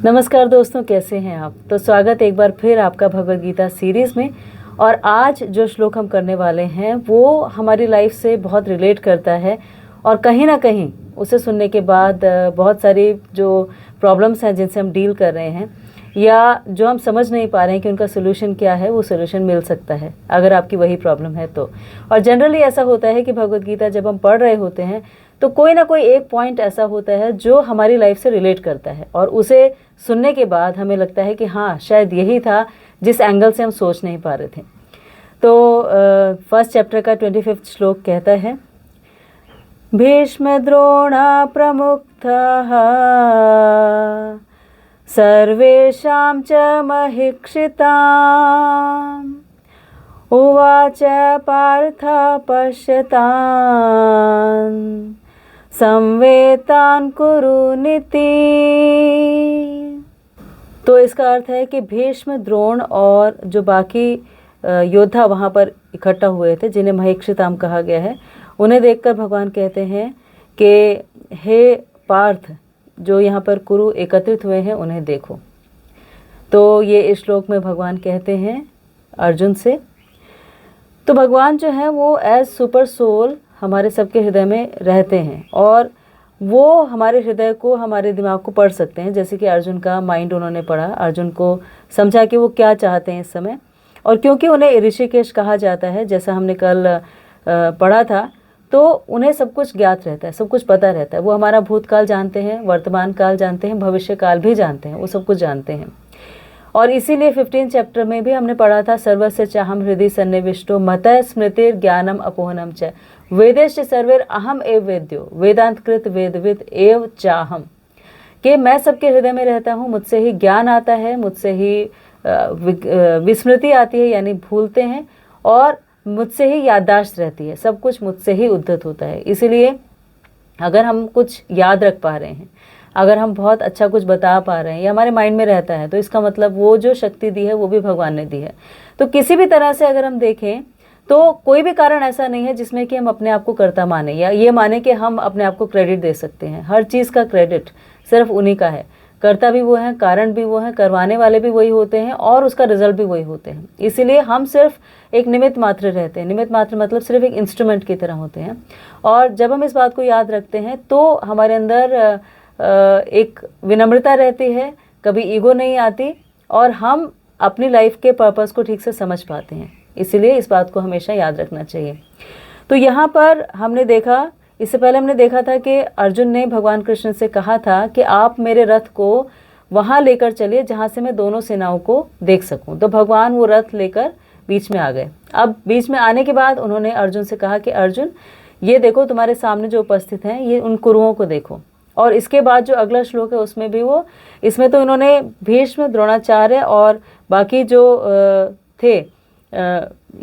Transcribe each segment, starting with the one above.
नमस्कार दोस्तों, कैसे हैं आप। तो स्वागत एक बार फिर आपका भगवद गीता सीरीज़ में। और आज जो श्लोक हम करने वाले हैं वो हमारी लाइफ से बहुत रिलेट करता है और कहीं ना कहीं उसे सुनने के बाद बहुत सारी जो प्रॉब्लम्स हैं जिनसे हम डील कर रहे हैं या जो हम समझ नहीं पा रहे हैं कि उनका सोल्यूशन क्या है, वो सोल्यूशन मिल सकता है अगर आपकी वही प्रॉब्लम है तो। और जनरली ऐसा होता है कि भगवद गीता जब हम पढ़ रहे होते हैं तो कोई ना कोई एक पॉइंट ऐसा होता है जो हमारी लाइफ से रिलेट करता है और उसे सुनने के बाद हमें लगता है कि हाँ, शायद यही था जिस एंगल से हम सोच नहीं पा रहे थे। तो फर्स्ट चैप्टर का 25वां श्लोक कहता है, भीष्म द्रोणा प्रमुक्तः सर्वेषां च महिक्षिताम् उवाच पार्थ पश्यतान् संवेतान् कुरु नीति। तो इसका अर्थ है कि भीष्म, द्रोण और जो बाकी योद्धा वहाँ पर इकट्ठा हुए थे जिन्हें महिक्षिताम कहा गया है, उन्हें देखकर भगवान कहते हैं कि हे पार्थ, जो यहाँ पर कुरु एकत्रित हुए हैं उन्हें देखो। तो ये इस श्लोक में भगवान कहते हैं अर्जुन से। तो भगवान जो है वो एज सुपर सोल हमारे सबके हृदय में रहते हैं और वो हमारे हृदय को, हमारे दिमाग को पढ़ सकते हैं। जैसे कि अर्जुन का माइंड उन्होंने पढ़ा, अर्जुन को समझा कि वो क्या चाहते हैं इस समय। और क्योंकि उन्हें ऋषिकेश कहा जाता है, जैसा हमने कल पढ़ा था, तो उन्हें सब कुछ ज्ञात रहता है, सब कुछ पता रहता है। वो हमारा भूतकाल जानते हैं, वर्तमान काल जानते हैं, भविष्य काल भी जानते हैं, वो सब कुछ जानते हैं। और इसीलिए 15 चैप्टर में भी हमने पढ़ा था, सर्वस्य चाहम हृदय सन्निविष्टो मतः स्मृतिर ज्ञानम अपोहनम च वेदेश्च सर्वेर अहम एव वेद्यो वेदांत कृत वेदविद एव चाहम। कि मैं सबके हृदय में रहता हूँ, मुझसे ही ज्ञान आता है, मुझसे ही विस्मृति आती है यानी भूलते हैं, और मुझसे ही याददाश्त रहती है, सब कुछ मुझसे ही उद्धत होता है। इसीलिए अगर हम कुछ याद रख पा रहे हैं, अगर हम बहुत अच्छा कुछ बता पा रहे हैं या हमारे माइंड में रहता है, तो इसका मतलब वो जो शक्ति दी है वो भी भगवान ने दी है। तो किसी भी तरह से अगर हम देखें तो कोई भी कारण ऐसा नहीं है जिसमें कि हम अपने आप को कर्ता माने या ये माने कि हम अपने आप को क्रेडिट दे सकते हैं। हर चीज़ का क्रेडिट सिर्फ उन्हीं का है। कर्ता भी वो हैं, कारण भी वो हैं, करवाने वाले भी वही होते हैं और उसका रिजल्ट भी वही होते हैं। इसीलिए हम सिर्फ एक निमित्त मात्र रहते हैं। निमित्त मात्र मतलब सिर्फ एक इंस्ट्रूमेंट की तरह होते हैं। और जब हम इस बात को याद रखते हैं तो हमारे अंदर एक विनम्रता रहती है, कभी ईगो नहीं आती और हम अपनी लाइफ के पर्पस को ठीक से समझ पाते हैं। इसीलिए इस बात को हमेशा याद रखना चाहिए। तो यहाँ पर हमने देखा, इससे पहले हमने देखा था कि अर्जुन ने भगवान कृष्ण से कहा था कि आप मेरे रथ को वहाँ लेकर चलिए जहाँ से मैं दोनों सेनाओं को देख सकूँ। तो भगवान वो रथ लेकर बीच में आ गए। अब बीच में आने के बाद उन्होंने अर्जुन से कहा कि अर्जुन, ये देखो तुम्हारे सामने जो उपस्थित हैं, ये उन कुरुओं को देखो। और इसके बाद जो अगला श्लोक है उसमें भी वो, इसमें तो इन्होंने भीष्म, द्रोणाचार्य और बाकी जो थे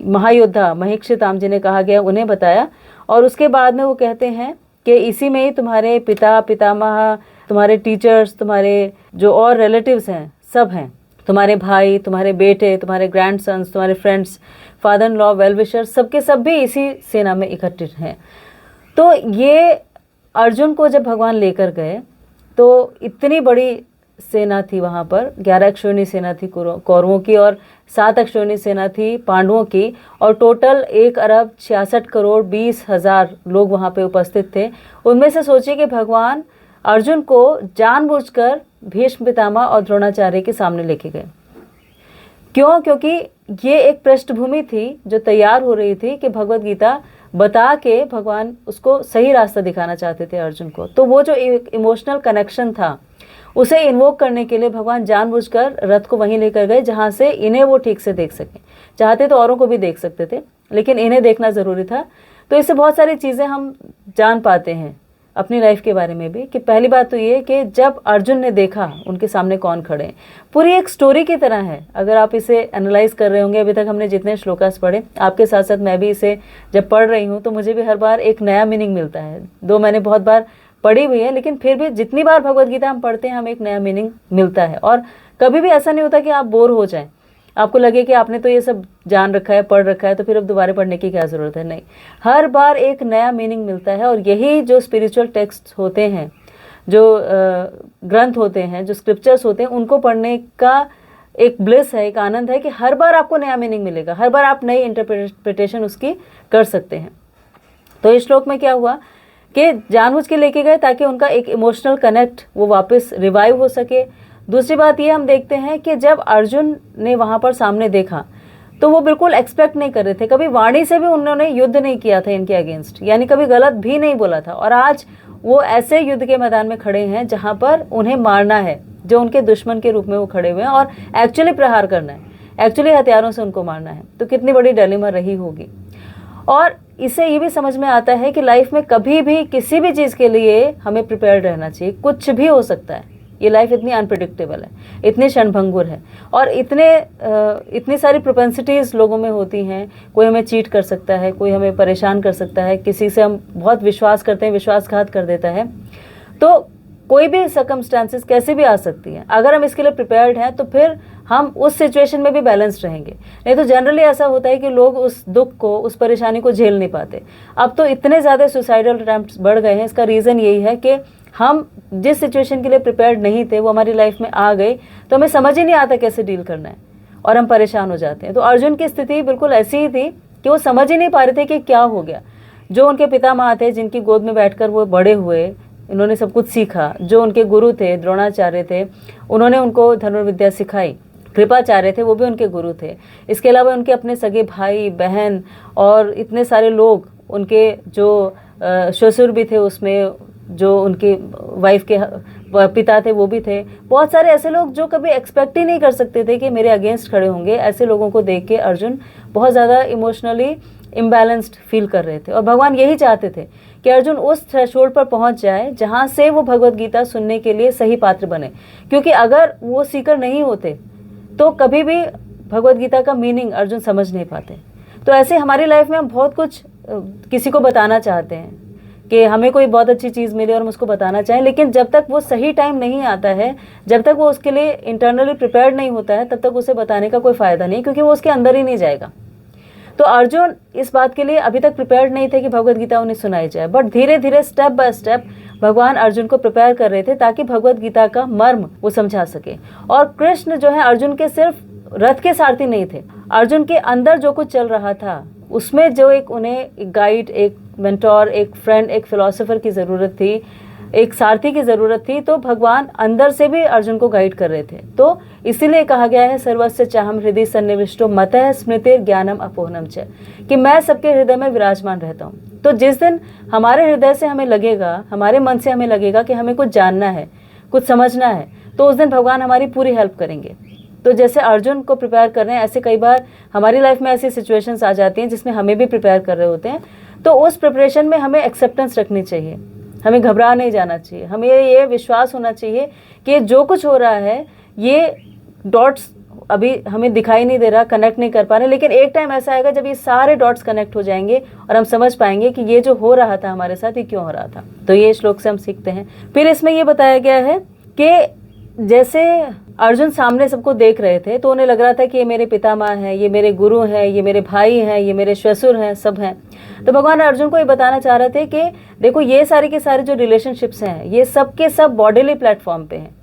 महायोद्धा महिक्षिताम जिन्हें कहा गया उन्हें बताया। और उसके बाद में वो कहते हैं कि इसी में ही तुम्हारे पिता, पितामह, तुम्हारे टीचर्स, तुम्हारे जो और रिलेटिव्स हैं सब हैं, तुम्हारे भाई, तुम्हारे बेटे, तुम्हारे ग्रैंडसन्स, तुम्हारे friends, father in law, well wisher, सबके सब भी इसी सेना में इकट्ठे हैं। तो ये अर्जुन को जब भगवान लेकर गए तो इतनी बड़ी सेना थी वहाँ पर। 11 अक्षौहिणी सेना थी कौरवों की और 7 अक्षौहिणी सेना थी पांडवों की, और टोटल 1,66,20,000 लोग वहाँ पे उपस्थित थे। उनमें से सोचिए कि भगवान अर्जुन को जानबूझकर भीष्म, पितामह और द्रोणाचार्य के सामने लेके गए। क्यों? क्योंकि ये एक पृष्ठभूमि थी जो तैयार हो रही थी कि भगवद गीता बता के भगवान उसको सही रास्ता दिखाना चाहते थे अर्जुन को। तो वो जो इमोशनल कनेक्शन था उसे इन्वोक करने के लिए भगवान जानबूझकर रथ को वहीं लेकर गए जहाँ से इन्हें वो ठीक से देख सकें। चाहते तो औरों को भी देख सकते थे, लेकिन इन्हें देखना ज़रूरी था। तो इससे बहुत सारी चीज़ें हम जान पाते हैं अपनी लाइफ के बारे में भी। कि पहली बात तो ये कि जब अर्जुन ने देखा उनके सामने कौन खड़े हैं, पूरी एक स्टोरी की तरह है। अगर आप इसे एनालाइज कर रहे होंगे, अभी तक हमने जितने श्लोकास पढ़े, आपके साथ साथ मैं भी इसे जब पढ़ रही हूँ तो मुझे भी हर बार एक नया मीनिंग मिलता है। दो मैंने बहुत बार पढ़ी हुई है, लेकिन फिर भी जितनी बार भगवद गीता हम पढ़ते हैं हमें एक नया मीनिंग मिलता है। और कभी भी ऐसा नहीं होता कि आप बोर हो जाएं, आपको लगे कि आपने तो ये सब जान रखा है, पढ़ रखा है, तो फिर अब दोबारा पढ़ने की क्या ज़रूरत है। नहीं, हर बार एक नया मीनिंग मिलता है। और यही जो स्पिरिचुअल टेक्स्ट होते हैं, जो ग्रंथ होते हैं, जो स्क्रिप्चर्स होते हैं, उनको पढ़ने का एक ब्लिस है, एक आनंद है कि हर बार आपको नया मीनिंग मिलेगा, हर बार आप नई इंटरप्रिटेशन उसकी कर सकते हैं। तो इस श्लोक में क्या हुआ कि जानबूझ के लेके गए ताकि उनका एक इमोशनल कनेक्ट वो वापस रिवाइव हो सके। दूसरी बात ये हम देखते हैं कि जब अर्जुन ने वहाँ पर सामने देखा तो वो बिल्कुल एक्सपेक्ट नहीं कर रहे थे, कभी वाणी से भी उन्होंने युद्ध नहीं किया था इनके अगेंस्ट, यानी कभी गलत भी नहीं बोला था, और आज वो ऐसे युद्ध के मैदान में खड़े हैं जहाँ पर उन्हें मारना है, जो उनके दुश्मन के रूप में वो खड़े हुए हैं, और एक्चुअली प्रहार करना है, एक्चुअली हथियारों से उनको मारना है। तो कितनी बड़ी डिलेमा रही होगी। और इससे ये भी समझ में आता है कि लाइफ में कभी भी किसी भी चीज़ के लिए हमें प्रिपेयर्ड रहना चाहिए, कुछ भी हो सकता है। ये लाइफ इतनी अनप्रिडिक्टेबल है, इतनी क्षणभंगुर है, और इतनी सारी प्रोपेंसिटीज़ लोगों में होती हैं। कोई हमें चीट कर सकता है, कोई हमें परेशान कर सकता है, किसी से हम बहुत विश्वास करते हैं, विश्वासघात कर देता है। तो कोई भी सर्कमस्टांसेस कैसे भी आ सकती हैं। अगर हम इसके लिए प्रिपेयर्ड हैं तो फिर हम उस सिचुएशन में भी बैलेंस्ड रहेंगे। नहीं तो जनरली ऐसा होता है कि लोग उस दुख को, उस परेशानी को झेल नहीं पाते। अब तो इतने ज़्यादा सुसाइडल अटेम्प्ट्स बढ़ गए हैं, इसका रीज़न यही है कि हम जिस सिचुएशन के लिए प्रिपेयर्ड नहीं थे वो हमारी लाइफ में आ गई, तो हमें समझ ही नहीं आता कैसे डील करना है, और हम परेशान हो जाते हैं। तो अर्जुन की स्थिति बिल्कुल ऐसी ही थी कि वो समझ ही नहीं पा रहे थे कि क्या हो गया। जो उनके पितामह थे, जिनकी गोद में बैठकर वो बड़े हुए, इन्होंने सब कुछ सीखा, जो उनके गुरु थे, द्रोणाचार्य थे, उन्होंने उनको धनुर्विद्या सिखाई, कृपाचार्य थे, वो भी उनके गुरु थे। इसके अलावा उनके अपने सगे भाई बहन और इतने सारे लोग, उनके जो ससुर भी थे, उसमें जो उनकी वाइफ के पिता थे वो भी थे। बहुत सारे ऐसे लोग जो कभी एक्सपेक्ट ही नहीं कर सकते थे कि मेरे अगेंस्ट खड़े होंगे। ऐसे लोगों को देख के अर्जुन बहुत ज़्यादा इमोशनली इम्बैलेंस्ड फील कर रहे थे, और भगवान यही चाहते थे कि अर्जुन उस थ्रेशोल्ड पर पहुंच जाए जहां से वो भगवत गीता सुनने के लिए सही पात्र बने। क्योंकि अगर वो सीकर नहीं होते तो कभी भी भगवत गीता का मीनिंग अर्जुन समझ नहीं पाते। तो ऐसे हमारी लाइफ में हम बहुत कुछ किसी को बताना चाहते हैं कि हमें कोई बहुत अच्छी चीज़ मिले और हम उसको बताना चाहें, लेकिन जब तक वो सही टाइम नहीं आता है, जब तक वो उसके लिए इंटरनली प्रिपेयर्ड नहीं होता है, तब तक उसे बताने का कोई फ़ायदा नहीं, क्योंकि वो उसके अंदर ही नहीं जाएगा। तो अर्जुन इस बात के लिए अभी तक प्रिपेयर्ड नहीं थे कि भगवत गीता उन्हें सुनाई जाए, बट धीरे धीरे स्टेप बाय स्टेप भगवान अर्जुन को प्रिपेयर कर रहे थे ताकि भगवत गीता का मर्म वो समझा सके। और कृष्ण जो है अर्जुन के सिर्फ रथ के सारथी नहीं थे, अर्जुन के अंदर जो कुछ चल रहा था उसमें जो एक उन्हें एक गाइड, एक मेंटोर, एक फ्रेंड, एक फिलोसोफर की ज़रूरत थी, एक सारथी की ज़रूरत थी। तो भगवान अंदर से भी अर्जुन को गाइड कर रहे थे। तो इसीलिए कहा गया है सर्वस्य चाहम हृदय सन्निविष्टो मतः स्मृतिर ज्ञानम अपोहनम च, कि मैं सबके हृदय में विराजमान रहता हूँ। तो जिस दिन हमारे हृदय से हमें लगेगा, हमारे मन से हमें लगेगा कि हमें कुछ जानना है, कुछ समझना है, तो उस दिन भगवान हमारी पूरी हेल्प करेंगे। तो जैसे अर्जुन को प्रिपेयर कर रहे हैं, ऐसे कई बार हमारी लाइफ में ऐसी सिचुएशंस आ जाती हैं जिसमें हमें भी प्रिपेयर कर रहे होते हैं। तो उस प्रिपरेशन में हमें एक्सेप्टेंस रखनी चाहिए, हमें घबरा नहीं जाना चाहिए, हमें ये विश्वास होना चाहिए कि जो कुछ हो रहा है ये डॉट्स अभी हमें दिखाई नहीं दे रहा, कनेक्ट नहीं कर पा रहे, लेकिन एक टाइम ऐसा आएगा जब ये सारे डॉट्स कनेक्ट हो जाएंगे और हम समझ पाएंगे कि ये जो हो रहा था हमारे साथ, ये क्यों हो रहा था। तो ये श्लोक से हम सीखते हैं। फिर इसमें ये बताया गया है कि जैसे अर्जुन सामने सबको देख रहे थे तो उन्हें लग रहा था कि ये मेरे पितामह हैं, ये मेरे गुरु हैं, ये मेरे भाई हैं, ये मेरे ससुर हैं, सब हैं। तो भगवान अर्जुन को ये बताना चाह रहे थे कि देखो ये सारे के सारे जो रिलेशनशिप्स हैं ये सब के सब बॉडीली प्लेटफॉर्म पे हैं,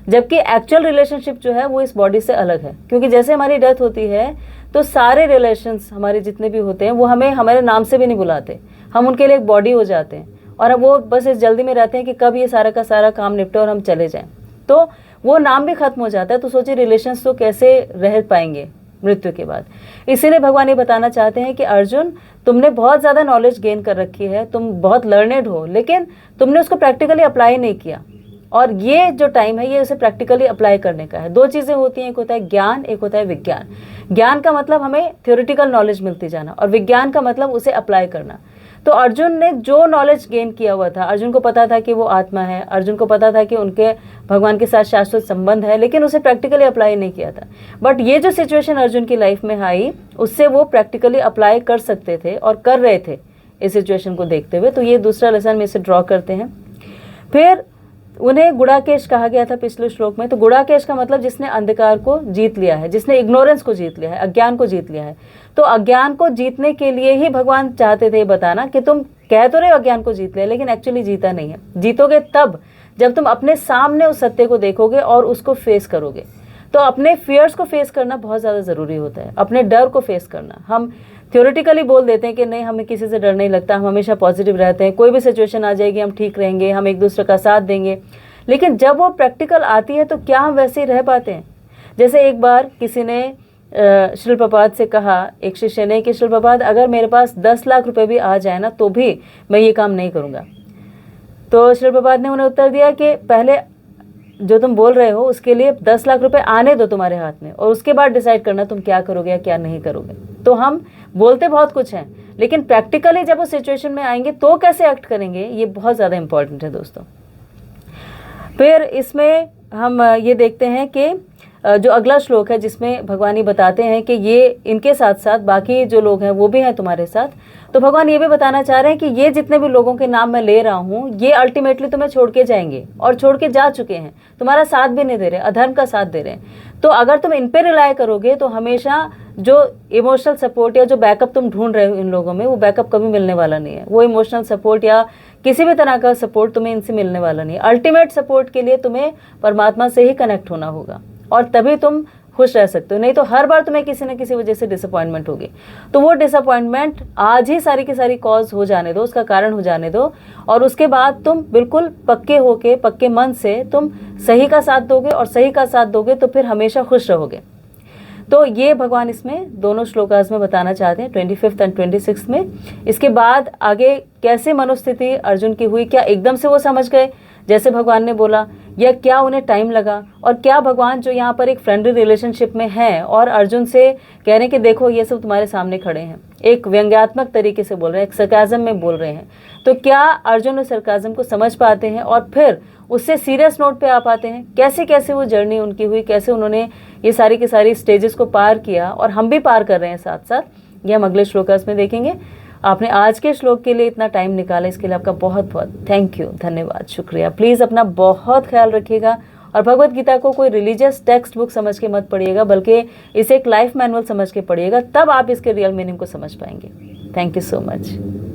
जबकि एक्चुअल रिलेशनशिप जो है वो इस बॉडी से अलग है। क्योंकि जैसे हमारी डेथ होती है तो सारे रिलेशंस हमारे जितने भी होते हैं वो हमें हमारे नाम से भी नहीं बुलाते, हम उनके लिए एक बॉडी हो जाते हैं, और वो बस इस जल्दी में रहते हैं कि कब ये सारा का सारा काम निपटे और हम चले जाएं। तो वो नाम भी खत्म हो जाता है। तो सोचिए रिलेशंस तो कैसे रह पाएंगे मृत्यु के बाद। इसीलिए भगवान ये बताना चाहते हैं कि अर्जुन, तुमने बहुत ज़्यादा नॉलेज गेन कर रखी है, तुम बहुत लर्नेड हो, लेकिन तुमने उसको प्रैक्टिकली अप्लाई नहीं किया। और ये जो टाइम है ये उसे प्रैक्टिकली अप्लाई करने का है। दो चीज़ें होती हैं, एक होता है ज्ञान, एक होता है विज्ञान। ज्ञान का मतलब हमें थ्योरेटिकल नॉलेज मिलती जाना, और विज्ञान का मतलब उसे अप्लाई करना। तो अर्जुन ने जो नॉलेज गेन किया हुआ था, अर्जुन को पता था कि वो आत्मा है, अर्जुन को पता था कि उनके भगवान के साथ शाश्वत संबंध है, लेकिन उसे प्रैक्टिकली अप्लाई नहीं किया था। बट ये जो सिचुएशन अर्जुन की लाइफ में आई उससे वो प्रैक्टिकली अप्लाई कर सकते थे और कर रहे थे इस सिचुएशन को देखते हुए। तो ये दूसरा लेसन में इसे ड्रॉ करते हैं। फिर उन्हें गुड़ाकेश कहा गया था पिछले श्लोक में। तो गुड़ाकेश का मतलब जिसने अंधकार को जीत लिया है, जिसने इग्नोरेंस को जीत लिया है, अज्ञान को जीत लिया है। तो अज्ञान को जीतने के लिए ही भगवान चाहते थे बताना कि तुम कह तो रहे हो अज्ञान को जीत ले, लेकिन एक्चुअली जीता नहीं है। जीतोगे तब जब तुम अपने सामने उस सत्य को देखोगे और उसको फेस करोगे। तो अपने फियर्स को फेस करना बहुत ज़्यादा ज़रूरी होता है, अपने डर को फेस करना। हम थ्योरेटिकली बोल देते हैं कि नहीं, हमें किसी से डर नहीं लगता, हम हमेशा पॉजिटिव रहते हैं, कोई भी सिचुएशन आ जाएगी हम ठीक रहेंगे, हम एक दूसरे का साथ देंगे। लेकिन जब वो प्रैक्टिकल आती है तो क्या हम वैसे ही रह पाते हैं? जैसे एक बार किसी ने श्रील प्रभुपाद से कहा, एक शिष्य ने, कि श्रील प्रभुपाद अगर मेरे पास 10 लाख रुपए भी आ जाए ना तो भी मैं ये काम नहीं करूँगा। तो श्रील प्रभुपाद ने उन्हें उत्तर दिया कि पहले जो तुम बोल रहे हो उसके लिए 10 लाख रुपए आने दो तुम्हारे हाथ में, और उसके बाद डिसाइड करना तुम क्या करोगे या क्या नहीं करोगे। तो हम बोलते बहुत कुछ हैं, लेकिन प्रैक्टिकली जब वो सिचुएशन में आएंगे तो कैसे एक्ट करेंगे, ये बहुत ज़्यादा इंपॉर्टेंट है दोस्तों। फिर इसमें हम ये देखते हैं कि जो अगला श्लोक है जिसमें भगवान ये बताते हैं कि ये इनके साथ साथ बाकी जो लोग हैं वो भी हैं तुम्हारे साथ। तो भगवान ये भी बताना चाह रहे हैं कि ये जितने भी लोगों के नाम मैं ले रहा हूँ ये अल्टीमेटली तुम्हें छोड़ के जाएंगे, और छोड़ के जा चुके हैं, तुम्हारा साथ भी नहीं दे रहे, अधर्म का साथ दे रहे हैं। तो अगर तुम इन पे रिलाय करोगे तो हमेशा जो इमोशनल सपोर्ट या जो बैकअप तुम ढूंढ रहे हो इन लोगों में, वो बैकअप कभी मिलने वाला नहीं है। वो इमोशनल सपोर्ट या किसी भी तरह का सपोर्ट तुम्हें इनसे मिलने वाला नहीं है। अल्टीमेट सपोर्ट के लिए तुम्हें परमात्मा से ही कनेक्ट होना होगा, और तभी तुम खुश रह सकते हो। नहीं तो हर बार तुम्हें किसी न किसी वजह से डिसअपॉइंटमेंट होगी। तो वो डिसअपॉइंटमेंट आज ही सारी की सारी कॉज हो जाने दो, उसका कारण हो जाने दो, और उसके बाद तुम बिल्कुल पक्के होके, पक्के मन से तुम सही का साथ दोगे, और सही का साथ दोगे तो फिर हमेशा खुश रहोगे। तो ये भगवान इसमें दोनों श्लोकास में बताना चाहते हैं, 25 एंड 26 में। इसके बाद आगे कैसे मनोस्थिति अर्जुन की हुई, क्या एकदम से वो समझ गए जैसे भगवान ने बोला, या क्या उन्हें टाइम लगा, और क्या भगवान जो यहाँ पर एक फ्रेंडली रिलेशनशिप में हैं और अर्जुन से कह रहे हैं कि देखो ये सब तुम्हारे सामने खड़े हैं, एक व्यंग्यात्मक तरीके से बोल रहे हैं, एक सरकाज़म में बोल रहे हैं, तो क्या अर्जुन उस सरकाज़म को समझ पाते हैं और फिर उससे सीरियस नोट पे आ पाते हैं? कैसे कैसे वो जर्नी उनकी हुई, कैसे उन्होंने ये सारी की सारी स्टेजेस को पार किया, और हम भी पार कर रहे हैं साथ साथ, ये हम अगले श्लोकास में देखेंगे। आपने आज के श्लोक के लिए इतना टाइम निकाला, इसके लिए आपका बहुत बहुत थैंक यू, धन्यवाद, शुक्रिया। प्लीज़ अपना बहुत ख्याल रखिएगा, और भगवत गीता को कोई रिलीजियस टेक्स्ट बुक समझ के मत पढ़िएगा, बल्कि इसे एक लाइफ मैनुअल समझ के पढ़िएगा, तब आप इसके रियल मीनिंग को समझ पाएंगे। Thank you so much.